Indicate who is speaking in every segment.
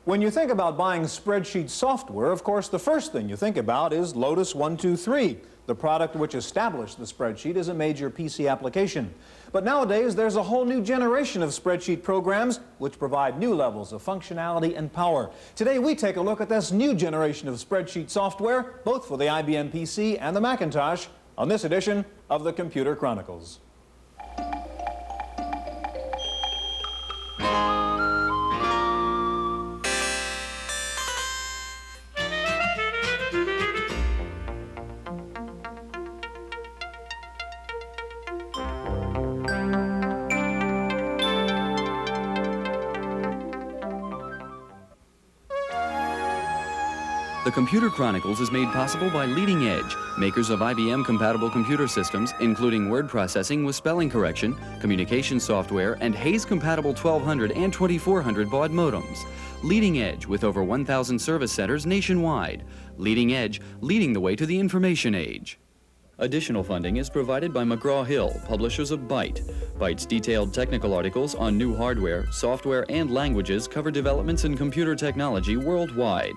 Speaker 1: When you think about buying spreadsheet software, of course, the first thing you think about is Lotus 123, the product which established the spreadsheet as a major PC application. But nowadays, there's a whole new generation of spreadsheet programs which provide new levels of functionality and power. Today, we take a look at this new generation of spreadsheet software, both for the IBM PC and the Macintosh, on this edition of the Computer Chronicles.
Speaker 2: The Computer Chronicles is made possible by Leading Edge, makers of IBM-compatible computer systems, including word processing with spelling correction, communication software, and Hayes-compatible 1200 and 2400 baud modems. Leading Edge, with over 1,000 service centers nationwide. Leading Edge, leading the way to the information age. Additional funding is provided by McGraw-Hill, publishers of Byte. Byte's detailed technical articles on new hardware, software, and languages cover developments in computer technology worldwide.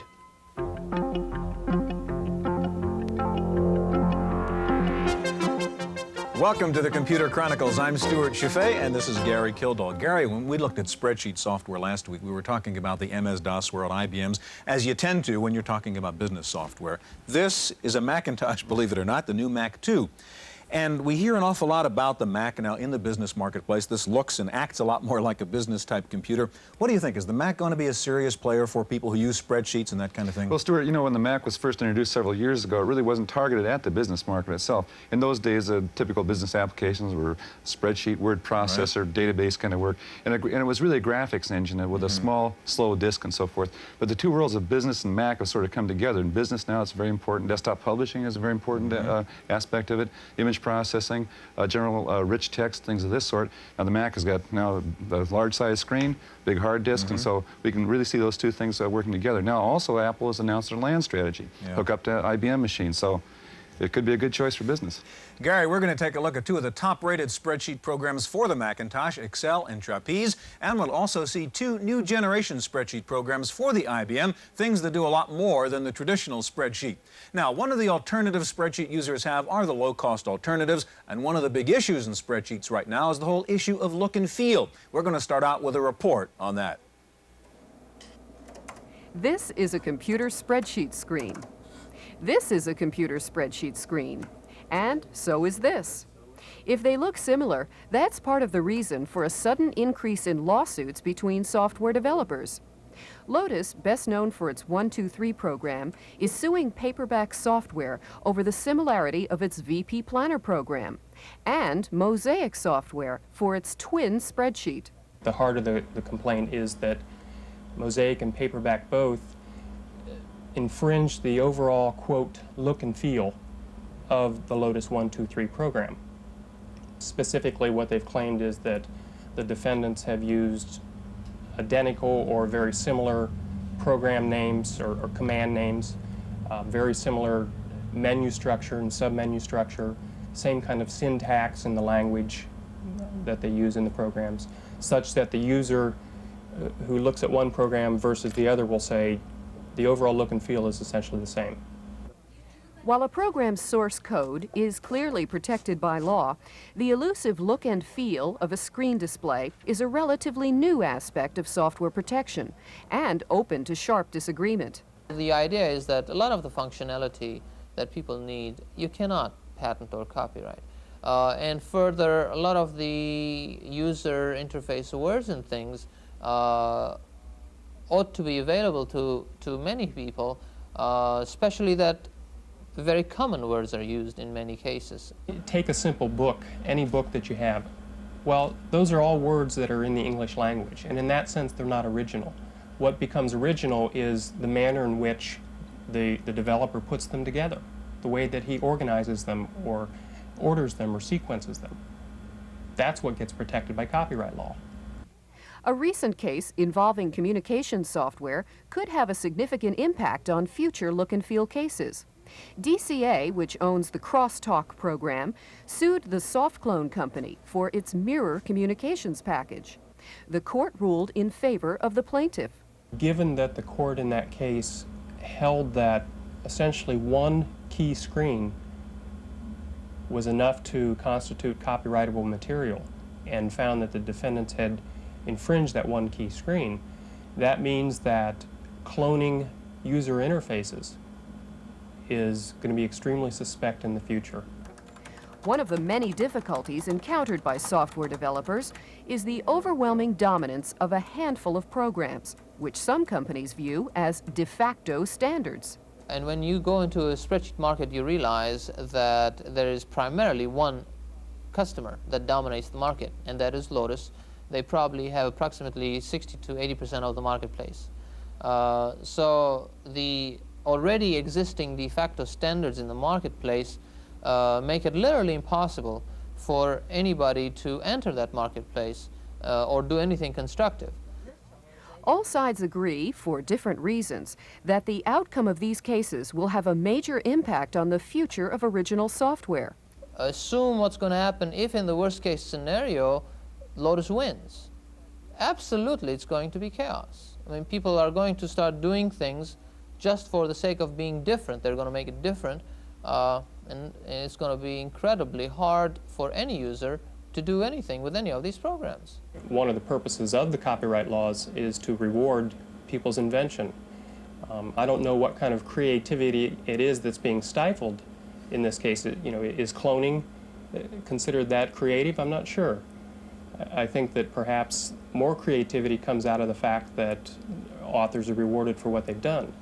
Speaker 1: Welcome to the Computer Chronicles. I'm Stewart CHEIFET, and this is Gary KILDALL. Gary, when we looked at spreadsheet software last week, we were talking about the MS-DOS world, IBM's, as you tend to when you're talking about business software. This is a Macintosh, believe it or not, the new Mac 2. And we hear an awful lot about the Mac now in the business marketplace. This looks and acts a lot more like a business-type computer. What do you think? Is the Mac going to be a serious player for people who use spreadsheets and that kind of thing?
Speaker 3: Well, Stuart, you know, when the Mac was first introduced several years ago, it really wasn't targeted at the business market itself. In those days, typical business applications were spreadsheet, word processor, database kind of work. And it was really a graphics engine with a small, slow disk and so forth. But the two worlds of business and Mac have sort of come together. In business now, it's very important. Desktop publishing is a very important aspect of it. Image processing, general rich text, things of this sort. Now the Mac has got now the large size screen, big hard disk, and so we can really see those two things working together. Now also Apple has announced their LAN strategy, hook up to IBM machines, so it could be a good choice for business.
Speaker 1: Gary, we're going to take a look at two of the top-rated spreadsheet programs for the Macintosh, Excel and Trapeze, and we'll also see two new generation spreadsheet programs for the IBM, things that do a lot more than the traditional spreadsheet. Now, one of the alternatives spreadsheet users have are the low-cost alternatives, and one of the big issues in spreadsheets right now is the whole issue of look and feel. We're going to start out with a report on that.
Speaker 4: This is a computer spreadsheet screen. This is a computer spreadsheet screen, and so is this. If they look similar, that's part of the reason for a sudden increase in lawsuits between software developers. Lotus, best known for its 123 program, is suing Paperback Software over the similarity of its VP Planner program, and Mosaic Software for its twin spreadsheet.
Speaker 5: The heart of the complaint is that Mosaic and Paperback both infringe the overall, quote, look and feel of the Lotus 123 program. Specifically, what they've claimed is that the defendants have used identical or very similar program names or command names, very similar menu structure and submenu structure, same kind of syntax in the language that they use in the programs, such that the user who looks at one program versus the other will say, the overall look and feel is essentially the same.
Speaker 4: While a program's source code is clearly protected by law, the elusive look and feel of a screen display is a relatively new aspect of software protection and open to sharp disagreement.
Speaker 6: The idea is that a lot of the functionality that people need, you cannot patent or copyright. And further, a lot of the user interface words and things ought to be available to many people, especially that very common words are used in many cases.
Speaker 5: Take a simple book, any book that you have. Well, those are all words that are in the English language, and in that sense they're not original. What becomes original is the manner in which the developer puts them together, the way that he organizes them or orders them or sequences them. That's what gets protected by copyright law.
Speaker 4: A recent case involving communication software could have a significant impact on future look and feel cases. DCA, which owns the Crosstalk program, sued the SoftClone company for its mirror communications package. The court ruled in favor of the plaintiff.
Speaker 5: Given that the court in that case held that essentially one key screen was enough to constitute copyrightable material and found that the defendants had infringed that one key screen, that means that cloning user interfaces is going to be extremely suspect in the future.
Speaker 4: One of the many difficulties encountered by software developers is the overwhelming dominance of a handful of programs, which some companies view as de facto standards.
Speaker 6: And when you go into a spreadsheet market, you realize that there is primarily one customer that dominates the market, and that is Lotus. They probably have approximately 60 to 80% of the marketplace. So the already existing de facto standards in the marketplace make it literally impossible for anybody to enter that marketplace or do anything constructive.
Speaker 4: All sides agree, for different reasons, that the outcome of these cases will have a major impact on the future of original software.
Speaker 6: Assume what's going to happen if, in the worst case scenario, Lotus wins. Absolutely, it's going to be chaos. I mean, people are going to start doing things just for the sake of being different. They're going to make it different, and it's going to be incredibly hard for any user to do anything with any of these programs.
Speaker 5: One of the purposes of the copyright laws is to reward people's invention. I don't know what kind of creativity it is that's being stifled in this case. You know, is cloning considered that creative? I'm not sure. I think that perhaps more creativity comes out of the fact that authors are rewarded for what they've done.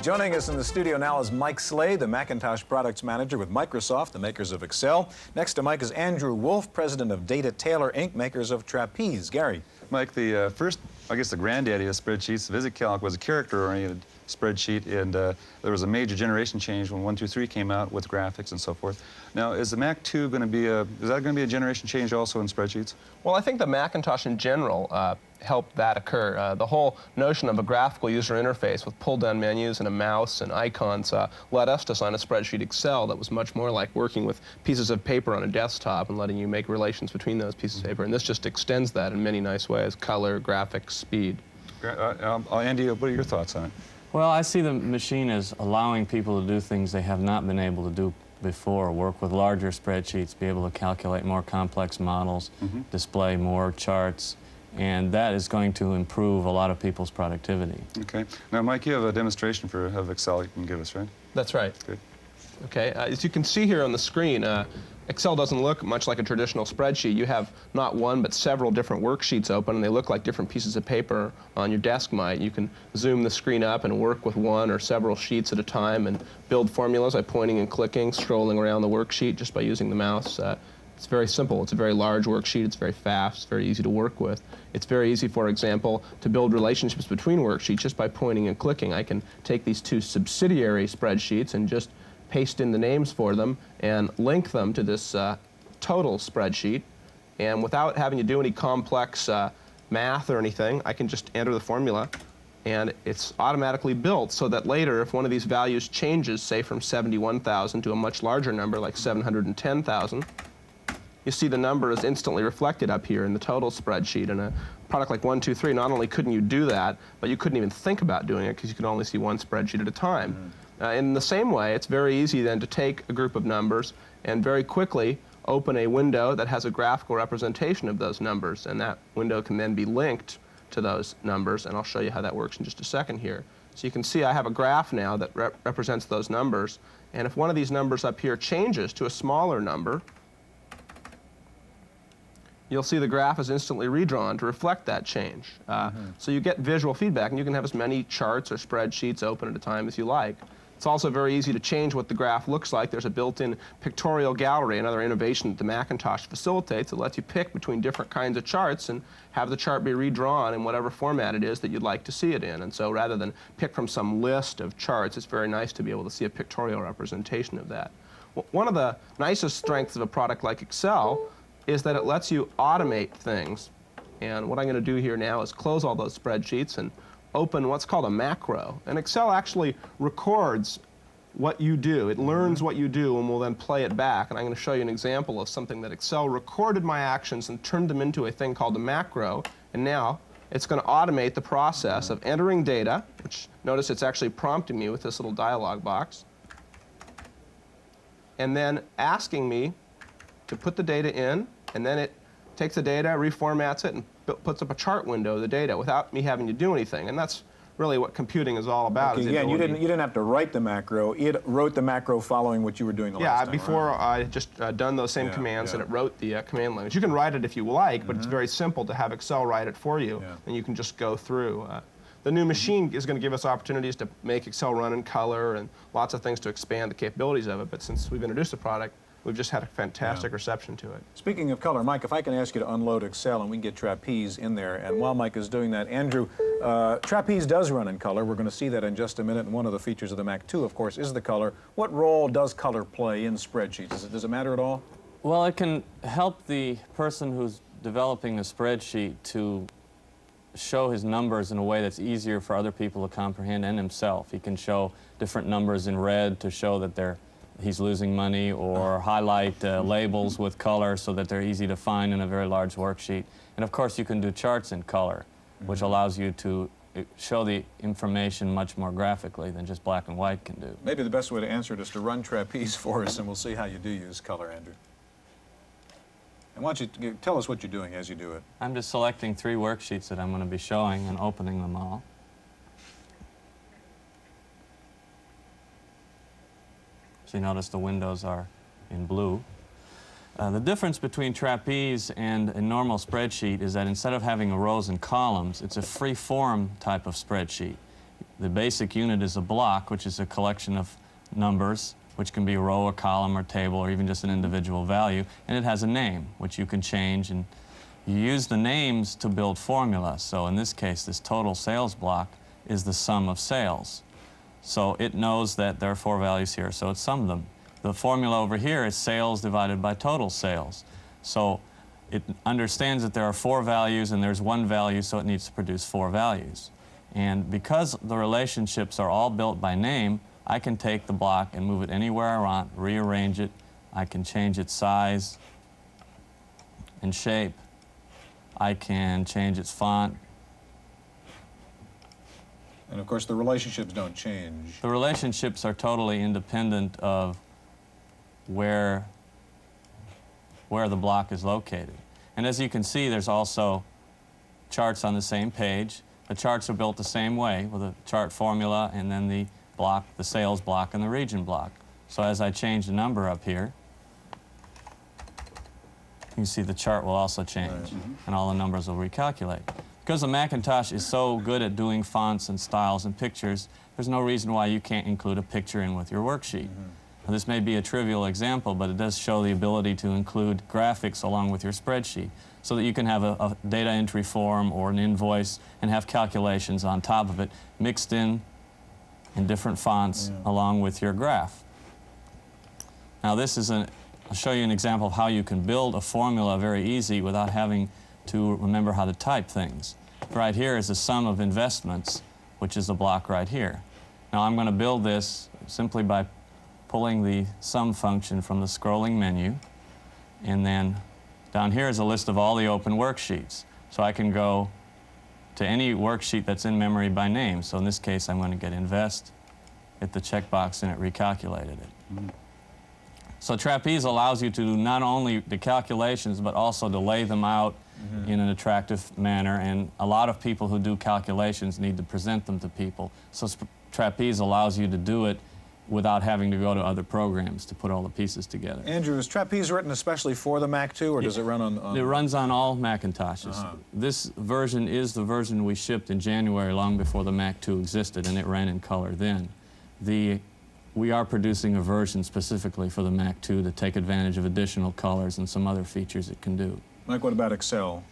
Speaker 1: Joining us in the studio now is Mike SLADE, the Macintosh Products Manager with Microsoft, the makers of Excel. Next to Mike is Andrew WULF, President of Data TAILOR Inc., makers of Trapeze. Gary.
Speaker 3: Mike, the first, I guess the granddaddy of spreadsheets, VisitCalc, was a character-oriented spreadsheet, and there was a major generation change when 123 came out with graphics and so forth. Now, is the Mac 2 going to be is that going to be a generation change also in spreadsheets?
Speaker 7: Well, I think the Macintosh in general helped that occur. The whole notion of a graphical user interface with pull-down menus and a mouse and icons led us to design a spreadsheet Excel that was much more like working with pieces of paper on a desktop and letting you make relations between those pieces of paper. And this just extends that in many nice ways: color, graphics, speed.
Speaker 3: Andy, what are your thoughts on it?
Speaker 8: Well, I see the machine as allowing people to do things they have not been able to do before, work with larger spreadsheets, be able to calculate more complex models, display more charts, and that is going to improve a lot of people's productivity.
Speaker 3: Okay. Now, Mike, you have a demonstration of Excel you can give us, right?
Speaker 7: That's right.
Speaker 3: Good.
Speaker 7: Okay. As you can see here on the screen, Excel doesn't look much like a traditional spreadsheet. You have not one but several different worksheets open, and they look like different pieces of paper on your desk might. You can zoom the screen up and work with one or several sheets at a time and build formulas by pointing and clicking, scrolling around the worksheet just by using the mouse. It's very simple. It's a very large worksheet. It's very fast. It's very easy to work with. It's very easy, for example, to build relationships between worksheets just by pointing and clicking. I can take these two subsidiary spreadsheets and just paste in the names for them and link them to this total spreadsheet. And without having to do any complex math or anything, I can just enter the formula, and it's automatically built so that later, if one of these values changes, say from 71,000 to a much larger number like 710,000, you see the number is instantly reflected up here in the total spreadsheet. In a product like 123, not only couldn't you do that, but you couldn't even think about doing it because you could only see one spreadsheet at a time. In the same way, it's very easy then to take a group of numbers and very quickly open a window that has a graphical representation of those numbers, and that window can then be linked to those numbers, and I'll show you how that works in just a second here. So you can see I have a graph now that represents those numbers, and if one of these numbers up here changes to a smaller number, you'll see the graph is instantly redrawn to reflect that change. So you get visual feedback, and you can have as many charts or spreadsheets open at a time as you like. It's also very easy to change what the graph looks like. There's a built-in pictorial gallery, another innovation that the Macintosh facilitates that lets you pick between different kinds of charts and have the chart be redrawn in whatever format it is that you'd like to see it in. And so rather than pick from some list of charts, it's very nice to be able to see a pictorial representation of that. One of the nicest strengths of a product like Excel is that it lets you automate things. And what I'm going to do here now is close all those spreadsheets and open what's called a macro. And Excel actually records what you do. It learns what you do and will then play it back. And I'm going to show you an example of something that Excel recorded my actions and turned them into a thing called a macro. And now it's going to automate the process of entering data, which notice it's actually prompting me with this little dialog box, and then asking me to put the data in, and then it takes the data, reformats it, and puts up a chart window of the data without me having to do anything. And that's really what computing is all about.
Speaker 1: Okay, yeah, and you didn't have to write the macro. It wrote the macro following what you were doing the last time.
Speaker 7: Yeah, before
Speaker 1: right?
Speaker 7: I had just done those same commands, and it wrote the command language. You can write it if you like, but it's very simple to have Excel write it for you, and you can just go through. The new machine is going to give us opportunities to make Excel run in color and lots of things to expand the capabilities of it, but since we've introduced the product, we've just had a fantastic reception to it.
Speaker 1: Speaking of color, Mike, if I can ask you to unload Excel and we can get Trapeze in there, and while Mike is doing that, Andrew, Trapeze does run in color. We're going to see that in just a minute, and one of the features of the Mac 2, of course, is the color. What role does color play in spreadsheets? Does it matter at all?
Speaker 8: Well, it can help the person who's developing the spreadsheet to show his numbers in a way that's easier for other people to comprehend and himself. He can show different numbers in red to show that he's losing money, or highlight labels with color so that they're easy to find in a very large worksheet. And of course you can do charts in color, which allows you to show the information much more graphically than just black and white can do.
Speaker 1: Maybe the best way to answer it is to run Trapeze for us, and we'll see how you do use color, Andrew. And why don't you tell us what you're doing as you do it?
Speaker 8: I'm just selecting 3 worksheets that I'm going to be showing and opening them all. So you notice the windows are in blue. The difference between Trapeze and a normal spreadsheet is that instead of having rows and columns, it's a free-form type of spreadsheet. The basic unit is a block, which is a collection of numbers, which can be a row, a column, or table, or even just an individual value, and it has a name, which you can change, and you use the names to build formulas. So in this case, this total sales block is the sum of sales. So it knows that there are 4 values here, so it summed them. The formula over here is sales divided by total sales. So it understands that there are 4 values and there's 1 value, so it needs to produce 4 values. And because the relationships are all built by name, I can take the block and move it anywhere I want, rearrange it. I can change its size and shape. I can change its font.
Speaker 1: And of course, the relationships don't change.
Speaker 8: The relationships are totally independent of where the block is located. And as you can see, there's also charts on the same page. The charts are built the same way, with a chart formula and then the block, the sales block and the region block. So as I change the number up here, you can see the chart will also change, and all the numbers will recalculate. Because the Macintosh is so good at doing fonts and styles and pictures, there's no reason why you can't include a picture in with your worksheet. Now, this may be a trivial example, but it does show the ability to include graphics along with your spreadsheet, so that you can have a data entry form or an invoice and have calculations on top of it mixed in different fonts along with your graph. Now this is I'll show you an example of how you can build a formula very easy without having to remember how to type things. Right here is the sum of investments, which is the block right here. Now I'm going to build this simply by pulling the sum function from the scrolling menu, and then down here is a list of all the open worksheets. So I can go to any worksheet that's in memory by name. So in this case, I'm going to get invest, hit the checkbox, and it recalculated it. So Trapeze allows you to do not only the calculations, but also to lay them out in an attractive manner. And a lot of people who do calculations need to present them to people. So Trapeze allows you to do it without having to go to other programs to put all the pieces together.
Speaker 1: Andrew, is Trapeze written especially for the Mac 2, or does it run on...
Speaker 8: It runs on all Macintoshes. This version is the version we shipped in January, long before the Mac 2 existed, and it ran in color then. We are producing a version specifically for the Mac 2 to take advantage of additional colors and some other features it can do.
Speaker 1: Mike, what about Excel?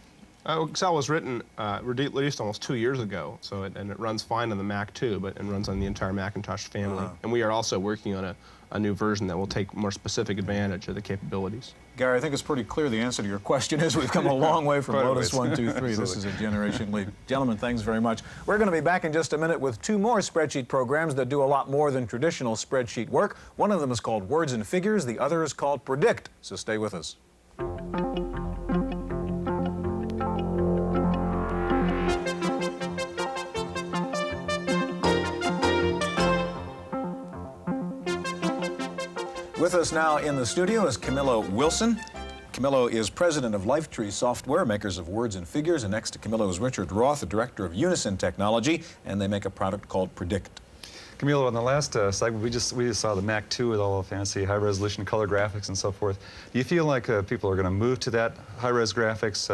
Speaker 7: Excel was written, released almost 2 years ago, so and it runs fine on the Mac too, but it runs on the entire Macintosh family. And we are also working on a new version that will take more specific advantage of the capabilities.
Speaker 1: Gary, I think it's pretty clear the answer to your question is we've come a long way from Lotus 1, 2, 3. This is a generation leap. Gentlemen, thanks very much. We're going to be back in just a minute with 2 more spreadsheet programs that do a lot more than traditional spreadsheet work. One of them is called Words and Figures. The other is called Predict. So stay with us. With us now in the studio is Camillo Wilson. Camillo is president of Lifetree Software, makers of Words and Figures, and next to Camillo is Richard Roth, the director of UNISON Technology, and they make a product called Predict.
Speaker 3: Camillo, on the last segment, we just saw the Mac 2 with all the fancy high-resolution color graphics and so forth. Do you feel like people are going to move to that high-res graphics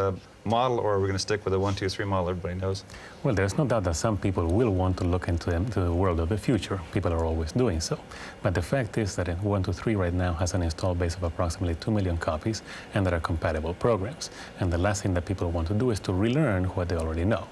Speaker 3: model, or are we going to stick with the 1, 2, 3 model everybody knows?
Speaker 9: Well, there's no doubt that some people will want to look into the world of the future. People are always doing so. But the fact is that 1, 2, 3 right now has an install base of approximately 2 million copies, and there are compatible programs. And the last thing that people want to do is to relearn what they already know.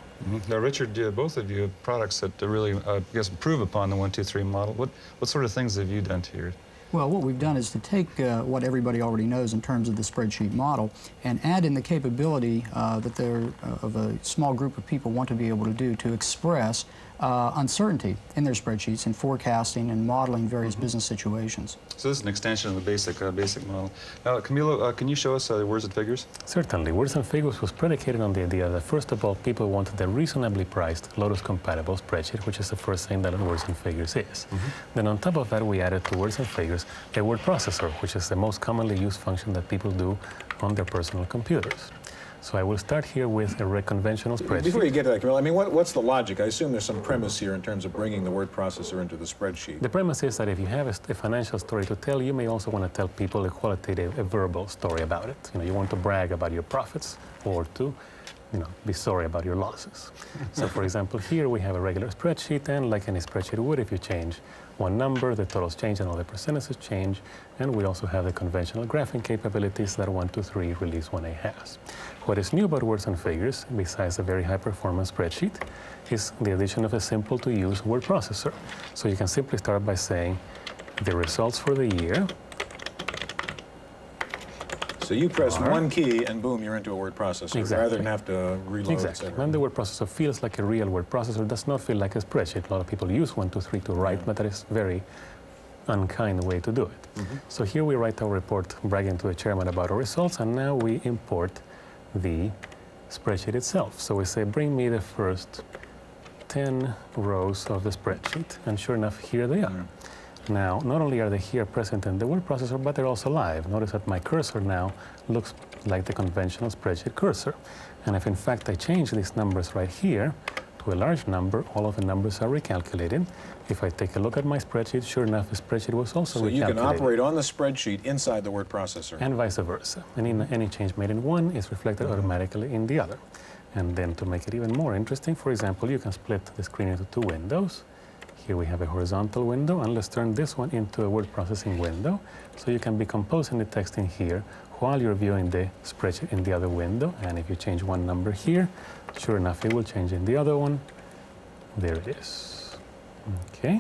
Speaker 3: Now, Richard, both of you have products that really, I guess, improve upon the 1, 2, 3 model. What sort of things have you done to yours?
Speaker 10: Well, what we've done is to take what everybody already knows in terms of the spreadsheet model and add in the capability that of a small group of people want to be able to do to express uncertainty in their spreadsheets and forecasting and modeling various business situations.
Speaker 3: So this is an extension of the basic model. Now, Camillo, can you show us Words and Figures?
Speaker 9: Certainly. Words and Figures was predicated on the idea that, first of all, people wanted a reasonably priced Lotus-compatible spreadsheet, which is the first thing that Words and Figures is. Then on top of that, we added to Words and Figures a word processor, which is the most commonly used function that people do on their personal computers. So I will start here with a conventional spreadsheet.
Speaker 1: Before you get to that, Camillo, I mean, what's the logic? I assume there's some premise here in terms of bringing the word processor into the spreadsheet.
Speaker 9: The premise is that if you have a financial story to tell, you may also want to tell people a qualitative, a verbal story about it. You know, you want to brag about your profits or to, be sorry about your losses. So, for example, here we have a regular spreadsheet, and like any spreadsheet would, if you change one number, the totals change and all the percentages change. And we also have the conventional graphing capabilities that 1, 2, 3 Release 1A has. What is new about Words and Figures, besides a very high-performance spreadsheet, is the addition of a simple-to-use word processor. So you can simply start by saying the results for the year.
Speaker 1: So you press one key and boom, you're into a word processor,
Speaker 9: Exactly.
Speaker 1: rather than have to reload,
Speaker 9: Exactly.
Speaker 1: etc.
Speaker 9: And the word processor feels like a real word processor, does not feel like a spreadsheet. A lot of people use 1, 2, 3 to write, but that is a very unkind way to do it. So here we write our report bragging to the chairman about our results, and now we import the spreadsheet itself. So we say, bring me the first 10 rows of the spreadsheet, and sure enough, here they are. Now, not only are they here present in the word processor, but they're also live. Notice that my cursor now looks like the conventional spreadsheet cursor. And if in fact I change these numbers right here to a large number, all of the numbers are recalculated. If I take a look at my spreadsheet, sure enough, the spreadsheet was also recalculated.
Speaker 1: So you can operate on the spreadsheet inside the word processor.
Speaker 9: And vice versa. And any change made in one is reflected automatically in the other. And then to make it even more interesting, for example, you can split the screen into 2 windows. Here we have a horizontal window, and let's turn this one into a word processing window. So you can be composing the text in here while you're viewing the spreadsheet in the other window. And if you change one number here, sure enough, it will change in the other one. There it is. Okay.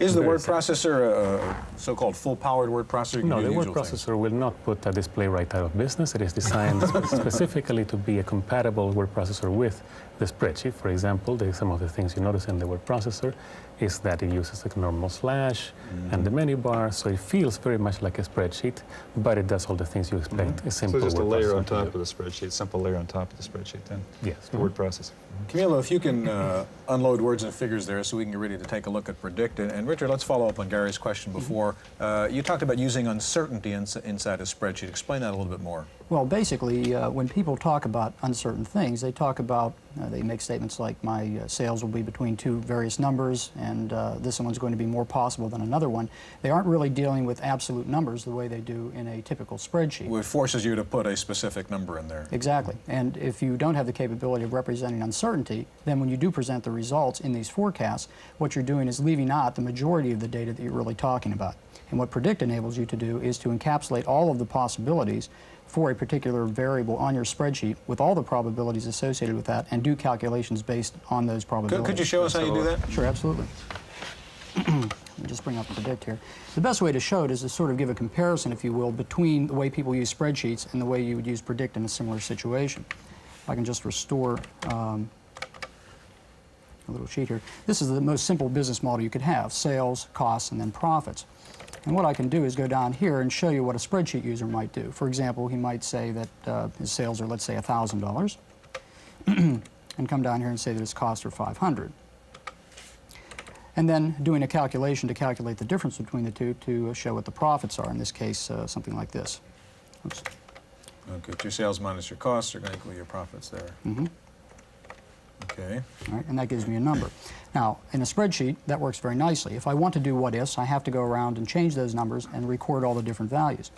Speaker 1: Is the word processor a so-called full-powered word processor?
Speaker 9: No, the word processor will not put a display right out of business. It is designed specifically to be a compatible word processor with the spreadsheet. For example, some of the things you notice in the word processor is that it uses a normal slash and the menu bar, so it feels very much like a spreadsheet, but it does all the things you expect a simple
Speaker 3: So just a
Speaker 9: word
Speaker 3: layer
Speaker 9: processor
Speaker 3: on
Speaker 9: to
Speaker 3: top
Speaker 9: do.
Speaker 3: of the spreadsheet, simple layer on top of the spreadsheet then.
Speaker 9: Yes.
Speaker 3: The word processor.
Speaker 1: Camillo, if you can unload Words and Figures there so we can get ready to take a look at Predict. And Richard, let's follow up on Gary's question before. You talked about using uncertainty inside a spreadsheet. Explain that a little bit more.
Speaker 10: Well, basically, when people talk about uncertain things, they talk about, they make statements like, my sales will be between 2 various numbers, and this one's going to be more possible than another one. They aren't really dealing with absolute numbers the way they do in a typical spreadsheet.
Speaker 1: It forces you to put a specific number in there.
Speaker 10: Exactly. And if you don't have the capability of representing uncertainty, then when you do present the results in these forecasts, what you're doing is leaving out the majority of the data that you're really talking about. And what Predict enables you to do is to encapsulate all of the possibilities for a particular variable on your spreadsheet with all the probabilities associated with that and do calculations based on those probabilities.
Speaker 1: Could you show us how you do that?
Speaker 10: Sure, absolutely. Let me just bring up Predict here. The best way to show it is to sort of give a comparison, if you will, between the way people use spreadsheets and the way you would use Predict in a similar situation. If I can just restore a little sheet here. This is the most simple business model you could have: sales, costs, and then profits. And what I can do is go down here and show you what a spreadsheet user might do. For example, he might say that his sales are, let's say, $1,000, and come down here and say that his costs are $500. And then doing a calculation to calculate the difference between the two to show what the profits are. In this case, something like this. Oops.
Speaker 1: Okay, your sales minus your costs are going to equal your profits there.
Speaker 10: Mm-hmm.
Speaker 1: Okay.
Speaker 10: All right, and that gives me a number. Now, in a spreadsheet, that works very nicely. If I want to do what-ifs, I have to go around and change those numbers and record all the different values.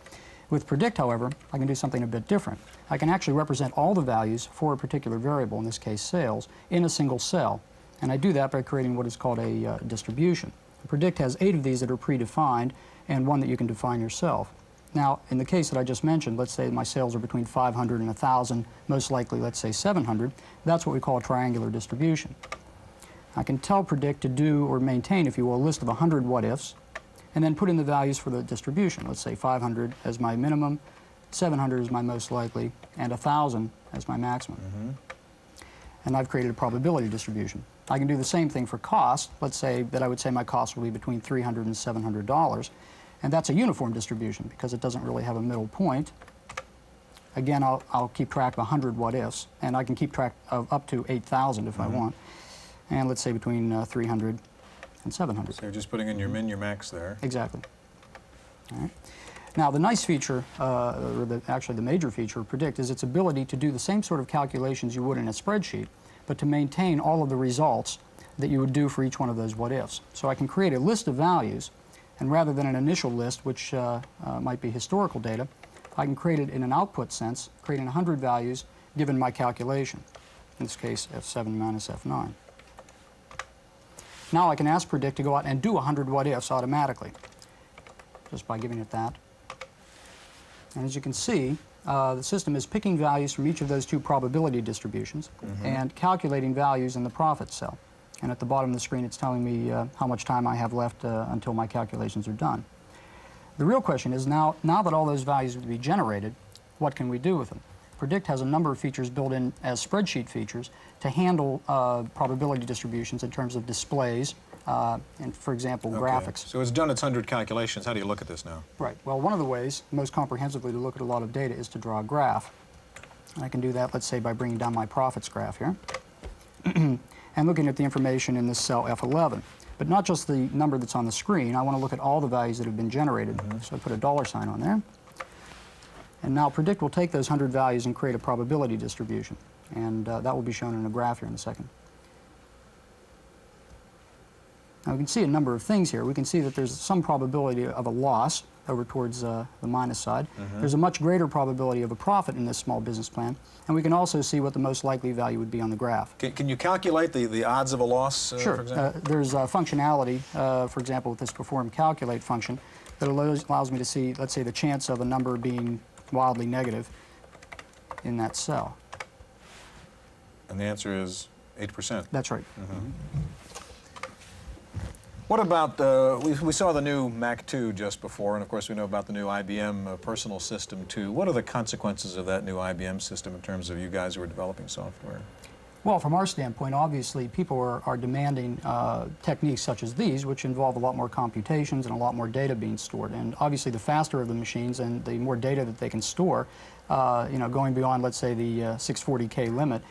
Speaker 10: With Predict, however, I can do something a bit different. I can actually represent all the values for a particular variable, in this case sales, in a single cell. And I do that by creating what is called a distribution. Predict has 8 of these that are predefined and 1 that you can define yourself. Now, in the case that I just mentioned, let's say my sales are between 500 and 1,000, most likely, let's say 700. That's what we call a triangular distribution. I can tell Predict to do or maintain, if you will, a list of 100 what-ifs, and then put in the values for the distribution. Let's say 500 as my minimum, 700 as my most likely, and 1,000 as my maximum.
Speaker 1: Mm-hmm.
Speaker 10: And I've created a probability distribution. I can do the same thing for cost. Let's say that I would say my cost will be between $300 and $700. And that's a uniform distribution because it doesn't really have a middle point. Again, I'll keep track of 100 what-ifs, and I can keep track of up to 8,000 if I want. And let's say between 300 and 700.
Speaker 1: So you're just putting in your min, your max there.
Speaker 10: Exactly. All right. Now, the nice feature, or actually the major feature of Predict, is its ability to do the same sort of calculations you would in a spreadsheet, but to maintain all of the results that you would do for each one of those what-ifs. So I can create a list of values, and rather than an initial list, which might be historical data, I can create it in an output sense, creating 100 values given my calculation. In this case, F7 minus F9. Now I can ask Predict to go out and do 100 what-ifs automatically, just by giving it that. And as you can see, the system is picking values from each of those 2 probability distributions and calculating values in the profit cell. And at the bottom of the screen, it's telling me how much time I have left until my calculations are done. The real question is, now that all those values would be generated, what can we do with them? Predict has a number of features built in as spreadsheet features to handle probability distributions in terms of displays and, for example, graphics.
Speaker 1: So it's done its 100 calculations. How do you look at this now?
Speaker 10: Right. Well, one of the ways, most comprehensively, to look at a lot of data is to draw a graph. And I can do that, let's say, by bringing down my profits graph here. And looking at the information in this cell F11. But not just the number that's on the screen. I want to look at all the values that have been generated. So I put a $sign on there. And now Predict will take those 100 values and create a probability distribution. And that will be shown in a graph here in a second. Now we can see a number of things here. We can see that there's some probability of a loss over towards the minus side. There's a much greater probability of a profit in this small business plan. And we can also see what the most likely value would be on the graph.
Speaker 1: Can you calculate the odds of a loss,
Speaker 10: sure.
Speaker 1: for example?
Speaker 10: There's functionality, for example, with this perform calculate function that allows me to see, let's say, the chance of a number being wildly negative in that cell.
Speaker 1: And the answer is 8%.
Speaker 10: That's right.
Speaker 1: What about, we saw the new Mac 2 just before, and of course we know about the new IBM personal system 2. What are the consequences of that new IBM system in terms of you guys who are developing software?
Speaker 10: Well, from our standpoint, obviously, people are demanding techniques such as these, which involve a lot more computations and a lot more data being stored. And obviously, the faster of the machines and the more data that they can store, you know, going beyond, let's say, the 640K limit,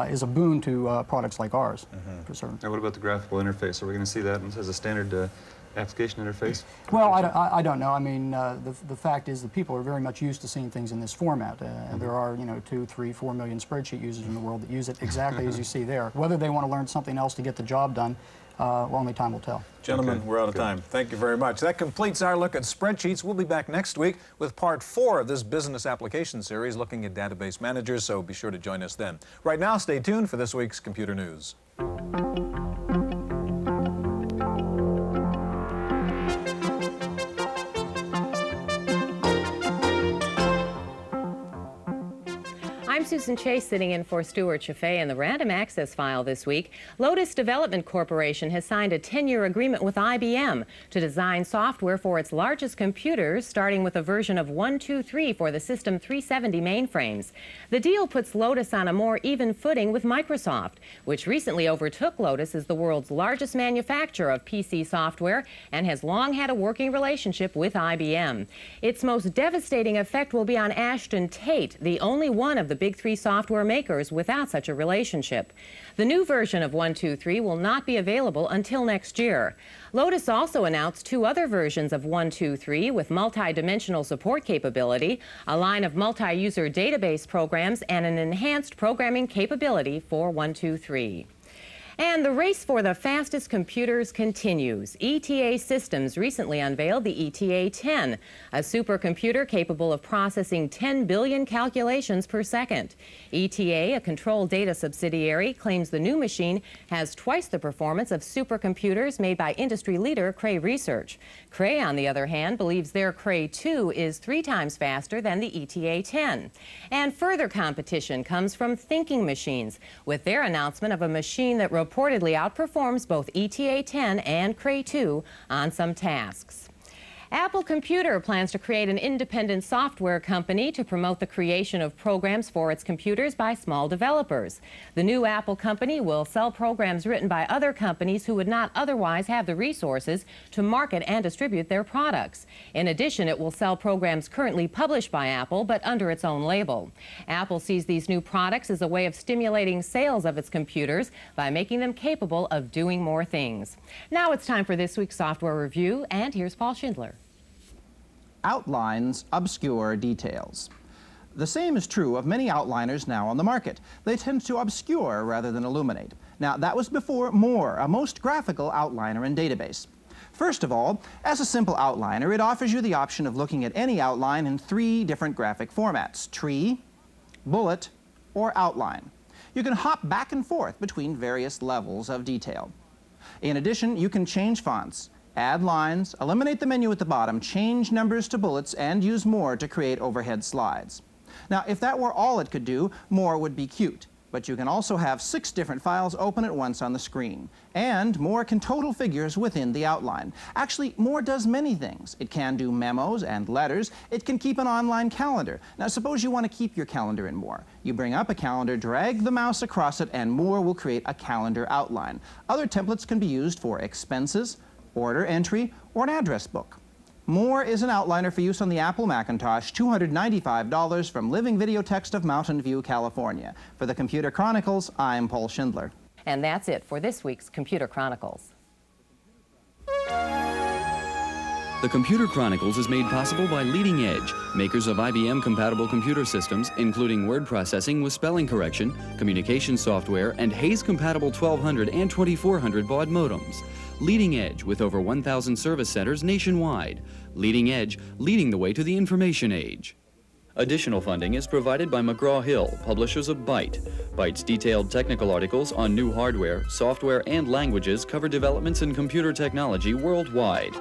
Speaker 10: is a boon to products like ours, for certain.
Speaker 3: Now, what about the graphical interface? Are we going to see that as a standard application interface?
Speaker 10: Well, I don't know. I mean, the fact is that people are very much used to seeing things in this format. And there are, you know, 2, 3, 4 million spreadsheet users in the world that use it exactly as you see there. Whether they want to learn something else to get the job done, well, only time will tell.
Speaker 1: Gentlemen, we're out of time. Thank you very much. That completes our look at spreadsheets. We'll be back next week with part 4 of this business application series looking at database managers, so be sure to join us then. Right now, stay tuned for this week's Computer News.
Speaker 11: I'm Susan Chase, sitting in for Stewart Chiffet. In the Random Access File this week, Lotus Development Corporation has signed a 10-year agreement with IBM to design software for its largest computers, starting with a version of 1.2.3 for the System 370 mainframes. The deal puts Lotus on a more even footing with Microsoft, which recently overtook Lotus as the world's largest manufacturer of PC software and has long had a working relationship with IBM. Its most devastating effect will be on Ashton Tate, the only one of the Big Three software makers without such a relationship. The new version of 1.2.3 will not be available until next year. Lotus also announced 2 other versions of 1.2.3 with multi-dimensional support capability, a line of multi-user database programs, and an enhanced programming capability for 1.2.3. And the race for the fastest computers continues. ETA Systems recently unveiled the ETA-10, a supercomputer capable of processing 10 billion calculations per second. ETA, a control data subsidiary, claims the new machine has twice the performance of supercomputers made by industry leader Cray Research. Cray, on the other hand, believes their Cray 2 is 3 times faster than the ETA-10. And further competition comes from thinking machines, with their announcement of a machine that reportedly outperforms both ETA-10 and Cray 2 on some tasks. Apple Computer plans to create an independent software company to promote the creation of programs for its computers by small developers. The new Apple company will sell programs written by other companies who would not otherwise have the resources to market and distribute their products. In addition, it will sell programs currently published by Apple, but under its own label. Apple sees these new products as a way of stimulating sales of its computers by making them capable of doing more things. Now it's time for this week's software review, and here's Paul Schindler.
Speaker 12: Outlines obscure details. The same is true of many outliners now on the market. They tend to obscure rather than illuminate. Now, that was before More, a most graphical outliner and database. First of all, as a simple outliner, it offers you the option of looking at any outline in 3 different graphic formats: tree, bullet, or outline. You can hop back and forth between various levels of detail. In addition, you can change fonts, add lines, eliminate the menu at the bottom, change numbers to bullets, and use More to create overhead slides. Now, if that were all it could do, More would be cute. But you can also have 6 different files open at once on the screen. And More can total figures within the outline. Actually, More does many things. It can do memos and letters. It can keep an online calendar. Now, suppose you want to keep your calendar in More. You bring up a calendar, drag the mouse across it, and More will create a calendar outline. Other templates can be used for expenses, order entry, or an address book. More is an outliner for use on the Apple Macintosh, $295 from Living Video Text of Mountain View, California. For the Computer Chronicles, I'm Paul Schindler.
Speaker 11: And that's it for this week's Computer Chronicles.
Speaker 2: The Computer Chronicles is made possible by Leading Edge, makers of IBM-compatible computer systems, including word processing with spelling correction, communication software, and Hayes-compatible 1200 and 2400 baud modems. Leading Edge, with over 1,000 service centers nationwide. Leading Edge, leading the way to the information age. Additional funding is provided by McGraw-Hill, publishers of Byte. Byte's detailed technical articles on new hardware, software, and languages cover developments in computer technology worldwide.